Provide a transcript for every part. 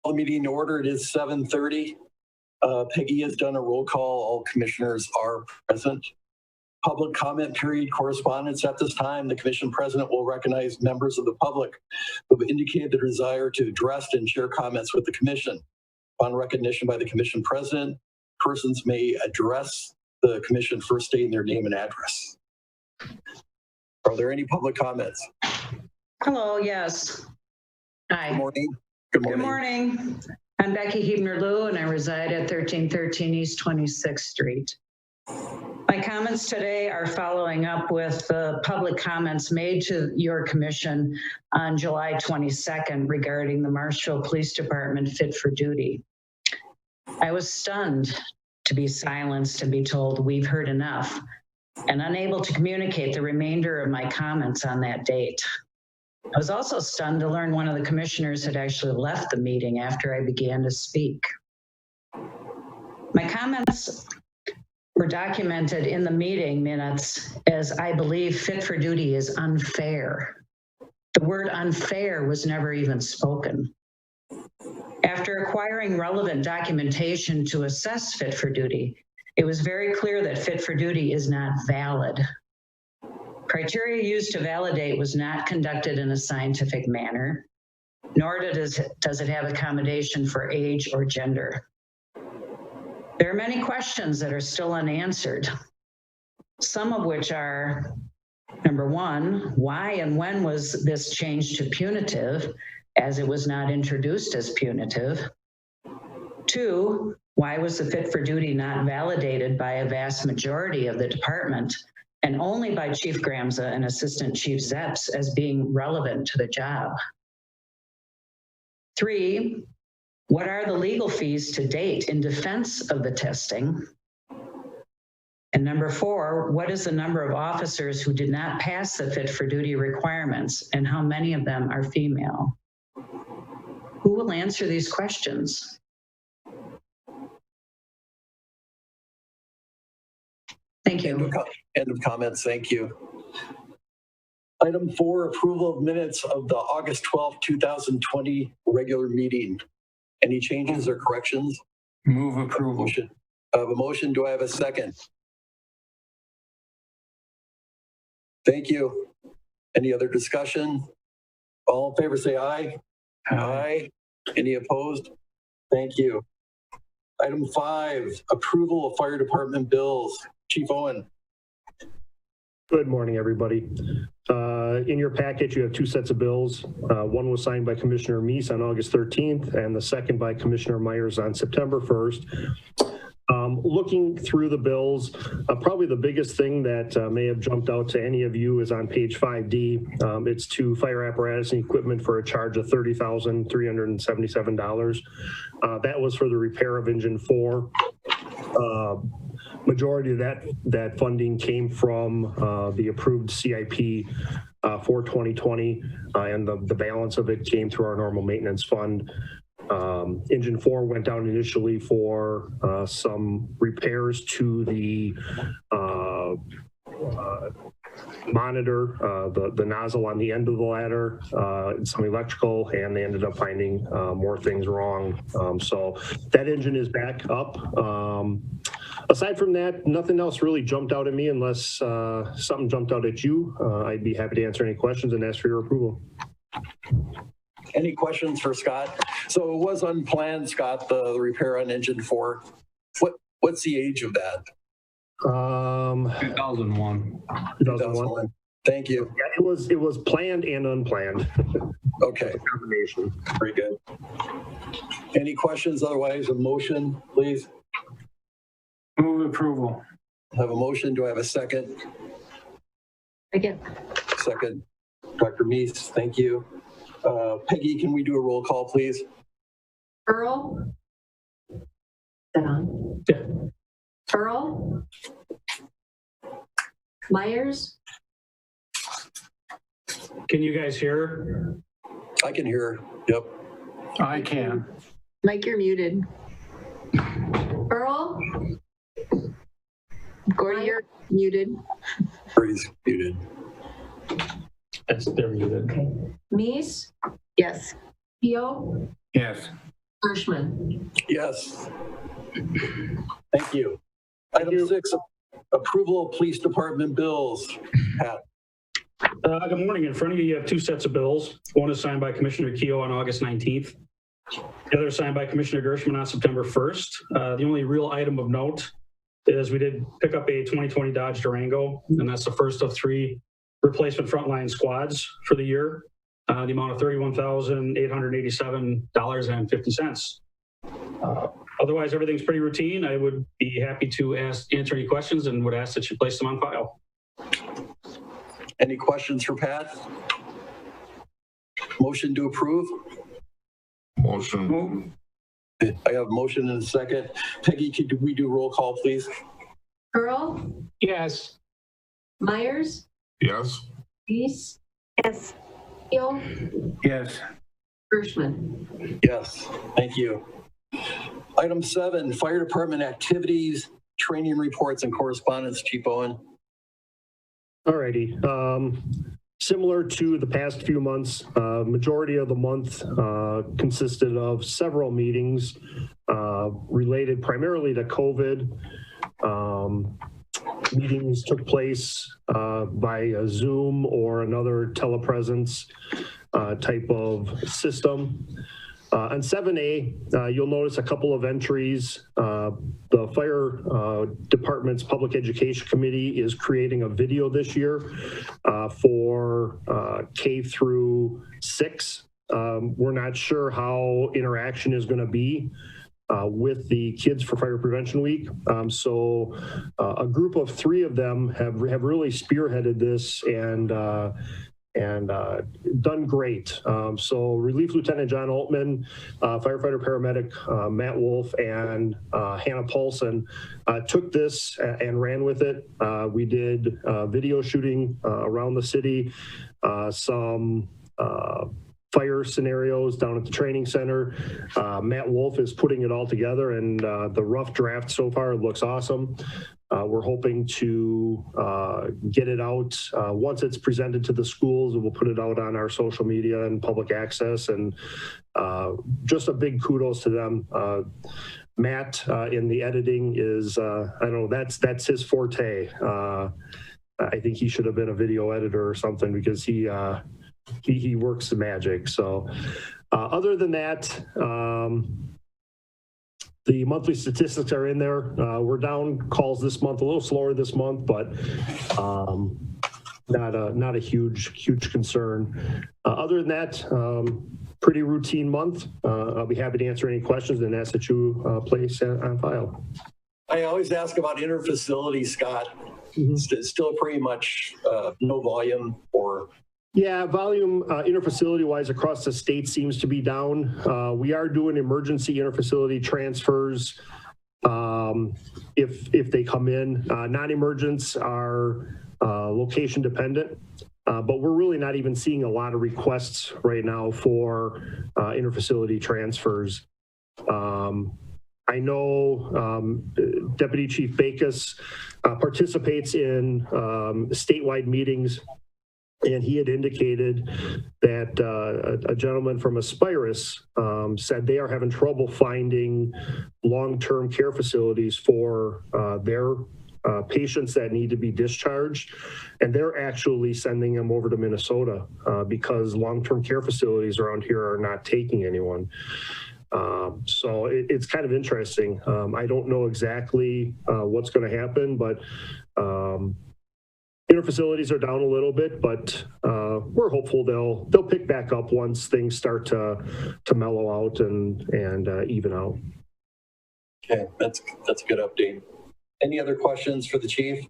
The meeting order. It is 7:30. Peggy has done a roll call. All commissioners are present. Public comment period correspondence at this time. The commission president will recognize members of the public who have indicated their desire to address and share comments with the commission. Upon recognition by the commission president, persons may address the commission first stating their name and address. Are there any public comments? Hello, yes. Hi. Good morning. Good morning. Good morning. I'm Becky Hebner-Lew and I reside at 1313 East 26th Street. My comments today are following up with the public comments made to your commission on July 22nd regarding the Marshall Police Department fit for duty. I was stunned to be silenced and be told we've heard enough and unable to communicate the remainder of my comments on that date. I was also stunned to learn one of the commissioners had actually left the meeting after I began to speak. My comments were documented in the meeting minutes as I believe fit for duty is unfair. The word unfair was never even spoken. After acquiring relevant documentation to assess fit for duty, it was very clear that fit for duty is not valid. Criteria used to validate was not conducted in a scientific manner, nor does it have accommodation for age or gender. There are many questions that are still unanswered, some of which are, number one, why and when was this changed to punitive, as it was not introduced as punitive? Two, why was the fit for duty not validated by a vast majority of the department and only by Chief Gramza and Assistant Chief Zeps as being relevant to the job? Three, what are the legal fees to date in defense of the testing? And number four, what is the number of officers who did not pass the fit for duty requirements and how many of them are female? Who will answer these questions? Thank you. End of comments. Thank you. Item 4, approval of minutes of the August 12th, 2020 regular meeting. Any changes or corrections? Move approval. I have a motion. Do I have a second? Thank you. Any other discussion? All in favor say aye. Aye. Any opposed? Thank you. Item 5, approval of fire department bills. Chief Owen. Good morning, everybody. In your packet, you have two sets of bills. One was signed by Commissioner Meese on August 13th, and the second by Commissioner Myers on September 1st. Looking through the bills, probably the biggest thing that may have jumped out to any of you is on page 5D. It's to fire apparatus and equipment for a charge of $30,377. That was for the repair of engine 4. Majority of that funding came from the approved CIP for 2020, and the balance of it came through our normal maintenance fund. Engine 4 went down initially for some repairs to the monitor, the nozzle on the end of the ladder, some electrical, and they ended up finding more things wrong. So that engine is back up. Aside from that, nothing else really jumped out at me unless something jumped out at you. I'd be happy to answer any questions and ask for your approval. Any questions for Scott? So it was unplanned, Scott, the repair on engine 4. What's the age of that? 2001. 2001. Thank you. Yeah, it was planned and unplanned. Okay. A combination. Very good. Any questions? Otherwise, a motion, please. Move approval. Have a motion. Do I have a second? Again. Second. Dr. Meese, thank you. Peggy, can we do a roll call, please? Earl? Is that on? Yeah. Earl? Myers? Can you guys hear? I can hear. Yep. I can. Mike, you're muted. Earl? Gordy, you're muted. Brady's muted. Yes, they're muted. Okay. Meese? Yes. Pio? Yes. Hirschman. Yes. Thank you. Item 6, approval of police department bills. Pat. Good morning. In front of you, you have two sets of bills. One is signed by Commissioner Keough on August 19th. The other is signed by Commissioner Gershman on September 1st. The only real item of note is we did pick up a 2020 Dodge Durango, and that's the first of 3 replacement frontline squads for the year. The amount of $31,887.50. Otherwise, everything's pretty routine. I would be happy to answer any questions and would ask that you place them on file. Any questions for Pat? Motion to approve? Motion. I have a motion and a second. Peggy, could we do roll call, please? Earl, Yes. Myers, Yes. Reese, Yes. Keel, Yes. Hirschman. Yes, thank you. Item 7, fire department activities, training reports, and correspondence. Chief Owen. All righty. Similar to the past few months, majority of the month consisted of several meetings related primarily to COVID. Meetings took place by Zoom or another telepresence type of system. On 7A, you'll notice a couple of entries. The fire department's public education committee is creating a video this year for K through 6. We're not sure how interaction is going to be with the Kids for Fire Prevention Week. So a group of 3 of them have really spearheaded this and done great. So Relief Lieutenant John Altman, firefighter paramedic Matt Wolf, and Hannah Paulson took this and ran with it. We did video shooting around the city, some fire scenarios down at the training center. Matt Wolf is putting it all together, and the rough draft so far looks awesome. We're hoping to get it out once it's presented to the schools, and we'll put it out on our social media and public access. And just a big kudos to them. Matt in the editing is, I don't know, that's his forte. I think he should have been a video editor or something because he works the magic. So other than that, the monthly statistics are in there. We're down calls this month, a little slower this month, but not a huge concern. Other than that, pretty routine month. I'll be happy to answer any questions and ask that you place on file. I always ask about Interfacility, Scott. It's still pretty much no volume or... Yeah, volume interfacility wise across the state seems to be down. We are doing emergency interfacility transfers if they come in. Non-emergents are location dependent, but we're really not even seeing a lot of requests right now for interfacility transfers. I know Deputy Chief Bacus participates in statewide meetings. And he had indicated that a gentleman from Aspirus said they are having trouble finding long-term care facilities for their patients that need to be discharged. And they're actually sending them over to Minnesota because long-term care facilities around here are not taking anyone. So it's kind of interesting. I don't know exactly what's going to happen, but interfacilities are down a little bit, but we're hopeful they'll pick back up once things start to mellow out and even out. Okay, that's a good update. Any other questions for the chief?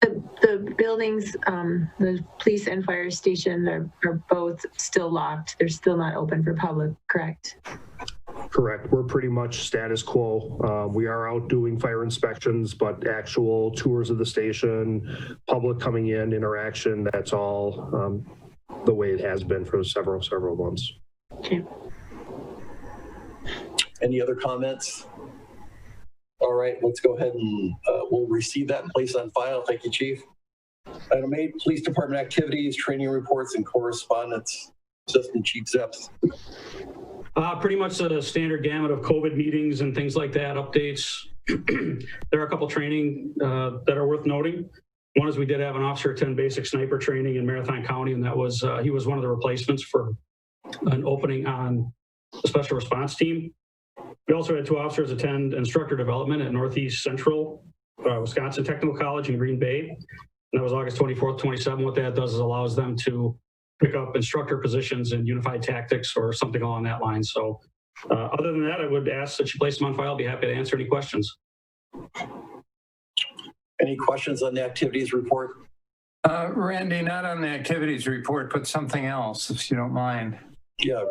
The buildings, the police and fire station are both still locked. They're still not open for public, correct? Correct. We're pretty much status quo. We are out doing fire inspections, but actual tours of the station, public coming in, interaction, that's all the way it has been for several months. Okay. Any other comments? All right, let's go ahead and we'll receive that and place on file. Thank you, Chief. Item 8, Police Department activities, training reports, and correspondence. Assistant Chief Zeps. Pretty much the standard gamut of COVID meetings and things like that, updates. There are a couple training that are worth noting. One is we did have an officer attend basic sniper training in Marathon County, and that was he was one of the replacements for an opening on the special response team. We also had 2 officers attend instructor development at Northeast Central Wisconsin Technical College in Green Bay. And that was August 24th, 27th. What that does is allows them to pick up instructor positions in unified tactics or something along that line. So other than that, I would ask that you place them on file. I'll be happy to answer any questions. Any questions on the activities report? Randy, not on the activities report, but something else, if you don't mind. Yeah.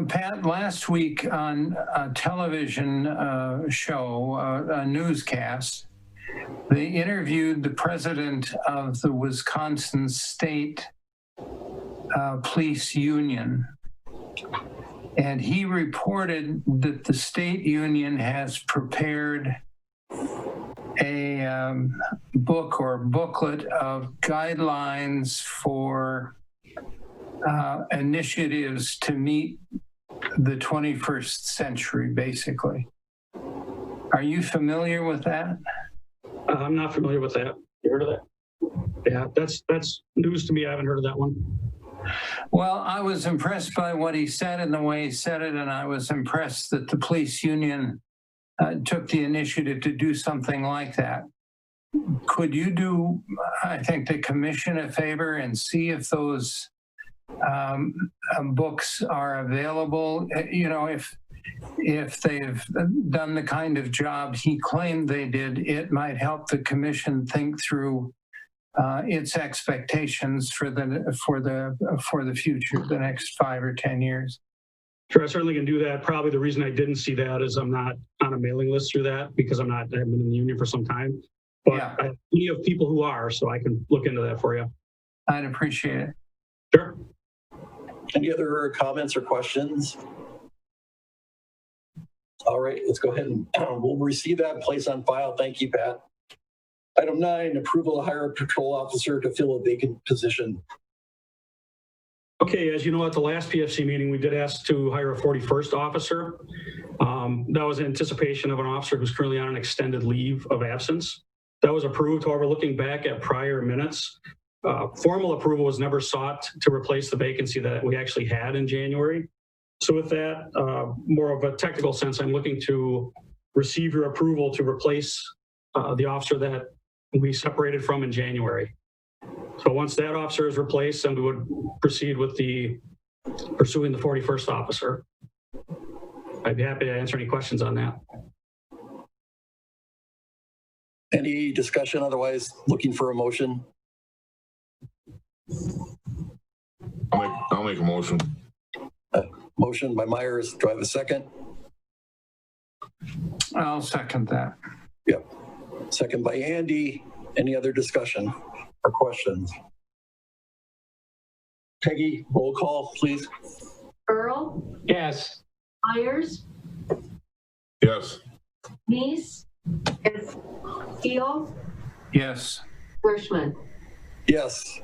Pat, last week on a television show, a newscast, they interviewed the president of the Wisconsin State Police Union. And he reported that the state union has prepared a book or booklet of guidelines for initiatives to meet the 21st century, basically. Are you familiar with that? I'm not familiar with that. You heard of that? Yeah, that's news to me. I haven't heard of that one. Well, I was impressed by what he said and the way he said it, and I was impressed that the police union took the initiative to do something like that. Could you do, I think, the commission a favor and see if those books are available? You know, if they've done the kind of job he claimed they did, it might help the commission think through its expectations for the future, the next 5 or 10 years. Sure, I certainly can do that. Probably the reason I didn't see that is I'm not on a mailing list through that because I haven't been in the union for some time. But Yeah. I have plenty of people who are, so I can look into that for you. I'd appreciate it. Sure. Any other comments or questions? All right, let's go ahead and we'll receive that and place on file. Thank you, Pat. Item 9, approval to hire a patrol officer to fill a vacant position. Okay, as you know, at the last PFC meeting, we did ask to hire a 41st officer. That was in anticipation of an officer who's currently on an extended leave of absence. That was approved. However, looking back at prior minutes, formal approval was never sought to replace the vacancy that we actually had in January. So with that, more of a technical sense, I'm looking to receive your approval to replace the officer that we separated from in January. So once that officer is replaced, then we would proceed with pursuing the 41st officer. I'd be happy to answer any questions on that. Any discussion? Otherwise, looking for a motion. I'll make a motion. Motion by Myers. Do I have a second? I'll second that. Yep. Second by Andy. Any other discussion or questions? Peggy, roll call, please. Earl, Yes. Myers, Yes. Neese, Keel, Yes. Gershman. Yes.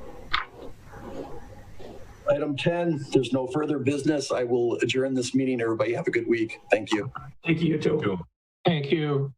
Item 10, there's no further business. I will adjourn this meeting. Everybody have a good week. Thank you. Thank you, you too. Thank you.